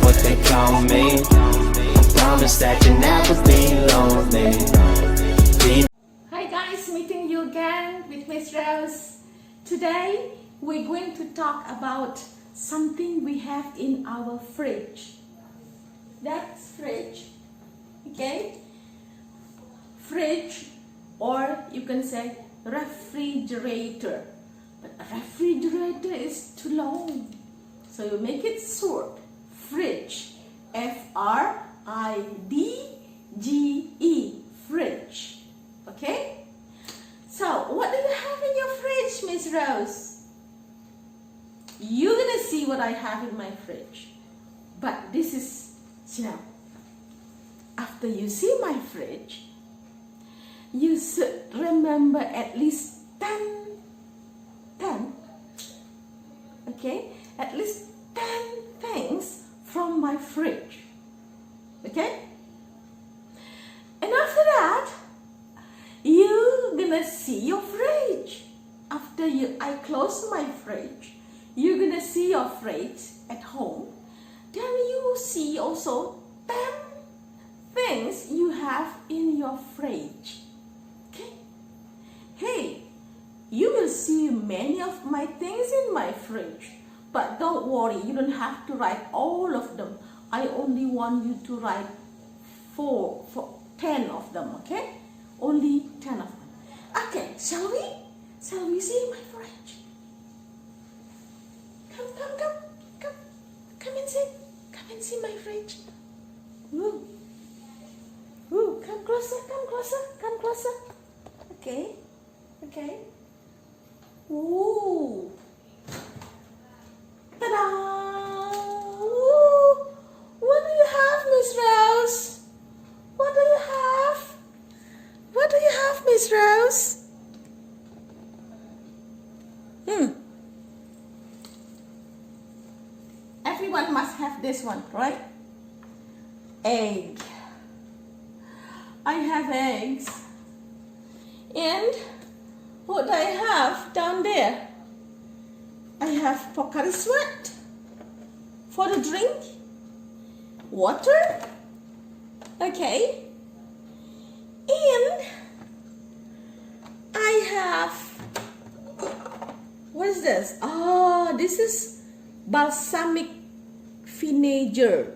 what they call me. Promise that you'll never be lonely. Hi guys, meeting you again with Miss Rose. Today we're going to talk about something we have in our fridge. That's fridge, okay? Fridge, or you can say refrigerator. But a refrigerator is too long, so you make it short. Fridge, F-R-I-D-G-E, fridge. Okay? So, what do you have in your fridge, Miss Rose? You're gonna see what I have in my fridge. But this is, after you see my fridge, you should remember at least 10, okay? At least 10 things from my fridge, okay? And after that, you're gonna see your fridge. After I close my fridge, you're gonna see your fridge at home. Then you see also 10 things you have in your fridge, okay? Hey, you will see many of my things in my fridge, but don't worry, you don't have to write all of them. I only want you to write 10 of them, okay? Only 10 of them. Okay, shall we? Shall we see my fridge? Come and see. Come and see my fridge. Ooh, come closer. Okay. Ooh. Ta-da! Ooh. What do you have, Miss Rose? What do you have? What do you have, Miss Rose? Everyone must have this one, right? Egg. I have eggs. And what do I have down there? I have Pocari Sweat for the drink. Water. Okay. And I have, what is this? Oh, this is balsamic vinegar.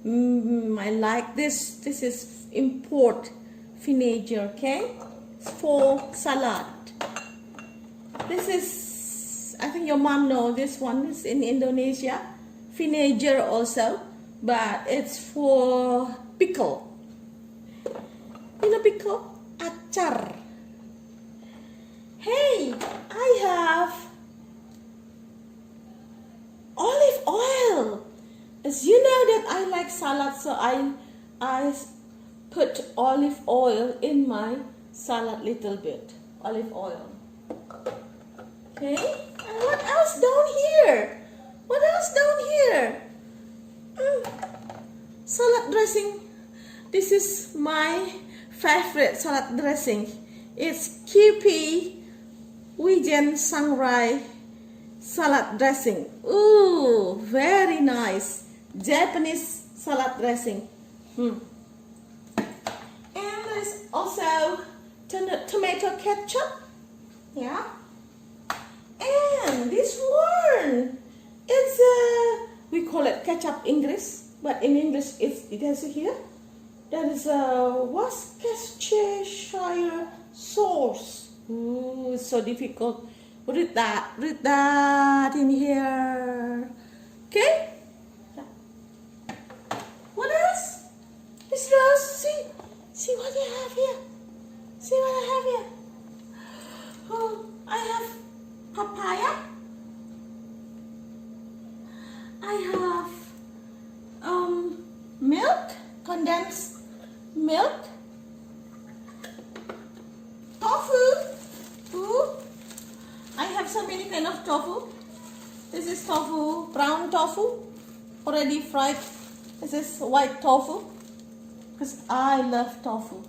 I like this. This is import vinegar, okay? For salad. This is, I think your mom knows this one is in Indonesia. Vinegar also, but it's for pickle. You know pickle? Acar. Hey, I have olive oil. As you know that I like salad, so I put olive oil in my salad little bit. Olive oil. Okay, and what else down here? What else down here? Salad dressing. This is my favorite salad dressing. It's Kewpie Wijen Sangrai salad dressing. Ooh, very nice. Japanese salad dressing. And there's also tomato ketchup. Yeah. And this one, it's we call it ketchup English, but in English it has here. That is Worcestershire sauce. Ooh, it's so difficult. Read that in here. Okay. What else? Miss Rose, see what you have here. See what I have here. Oh, I have papaya. I have milk, condensed milk, tofu. Ooh, I have so many kind of tofu. This is tofu, brown tofu, already fried. This is white tofu, because I love tofu.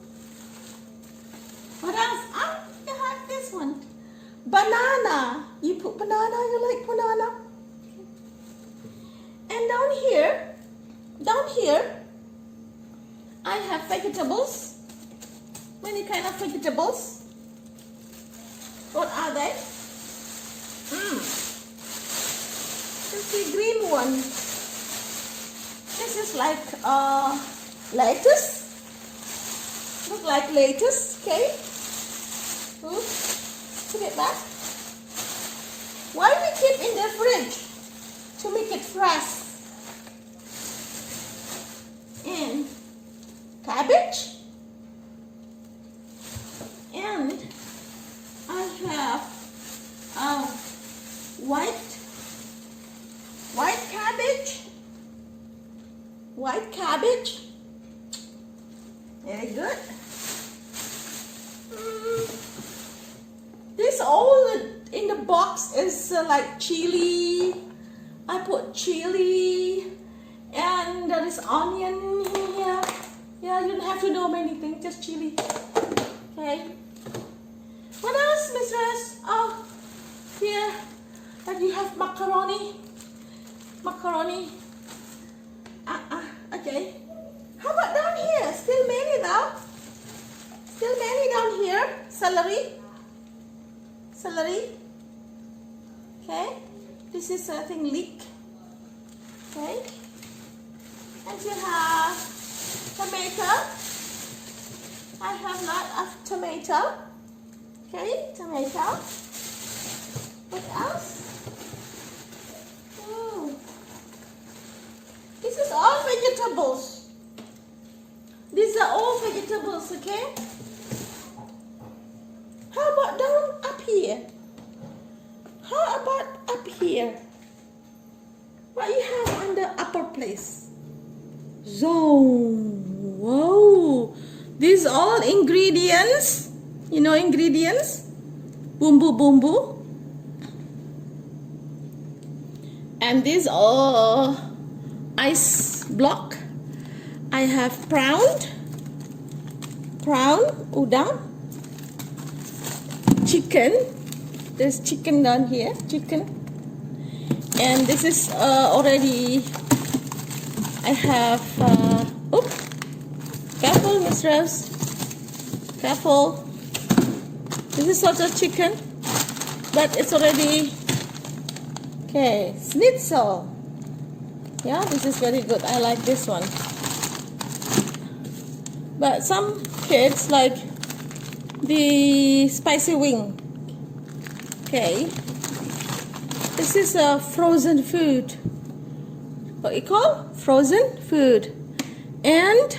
What else? You have this one. Banana. You put banana, you like banana. And down here, down here, I have vegetables. Many kind of vegetables. What are they? This is the green one. This is like lettuce. Look like lettuce, okay? Put it back. Why we keep in the fridge? To make it fresh. And cabbage. And I have white cabbage. White cabbage. Very good. This all in the box is like chili. I put chili and there is onion here. Yeah, you don't have to know many things, just chili. Okay. What else, mistress? Oh, here. And you have macaroni. Macaroni. Okay. How about down here? Still many though. Still many down here. Celery. Celery. Okay. This is I think leek. Okay. And you have tomato. I have a lot of tomato. Okay, tomato. What else? This is all vegetables. These are all vegetables, okay? How about down up here? How about up here? What you have on the upper place? Zone. Whoa. These all ingredients. You know ingredients? Bumbu bumbu. And these are ice block. I have prawn udang, chicken. There's chicken down here, chicken. And this is already. I have. Careful, Miss Rose. Careful. This is sort of chicken, but it's already. Okay, schnitzel. Yeah, this is very good. I like this one. But some kids like the spicy wing. Okay. This is a frozen food. What you call? Frozen food. And,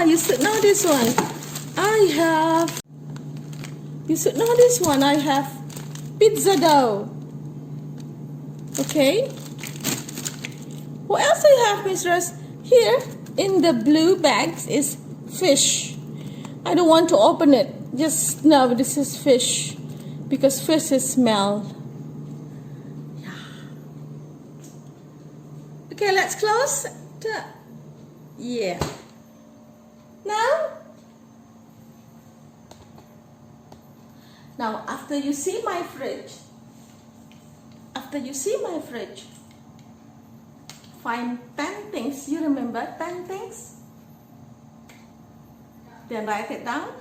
you should know this one. You should know this one. I have pizza dough. Okay. What else do you have, mistress? Here in the blue bags is fish. I don't want to open it. Just know this is fish because fish is smell. Yeah. Okay, let's close. Yeah. Now after you see my fridge, find 10 things. You remember 10 things? Then write it down.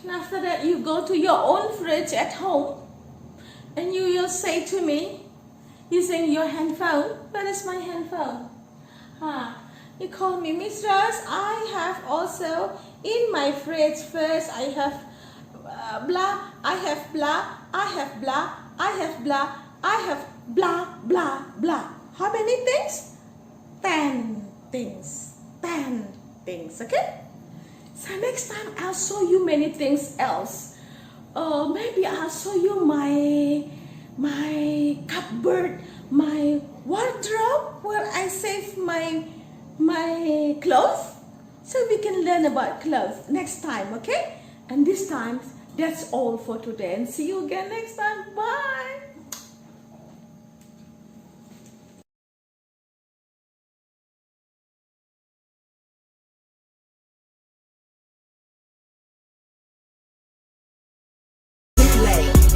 And after that, you go to your own fridge at home and you will say to me, using your handphone, where is my handphone? You call me, Mistress, I have also in my fridge first, I have blah, I have blah, I have blah, I have blah, I have blah, blah, blah. How many things? 10 things. 10 things, okay? So next time I'll show you many things else. Maybe I'll show you my cupboard, my wardrobe where I save my clothes. So we can learn about clothes next time, okay? And this time, that's all for today. And see you again next time. Bye.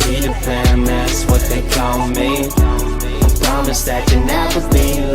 Peter Pan, that's what they call me. I promise that you'll never be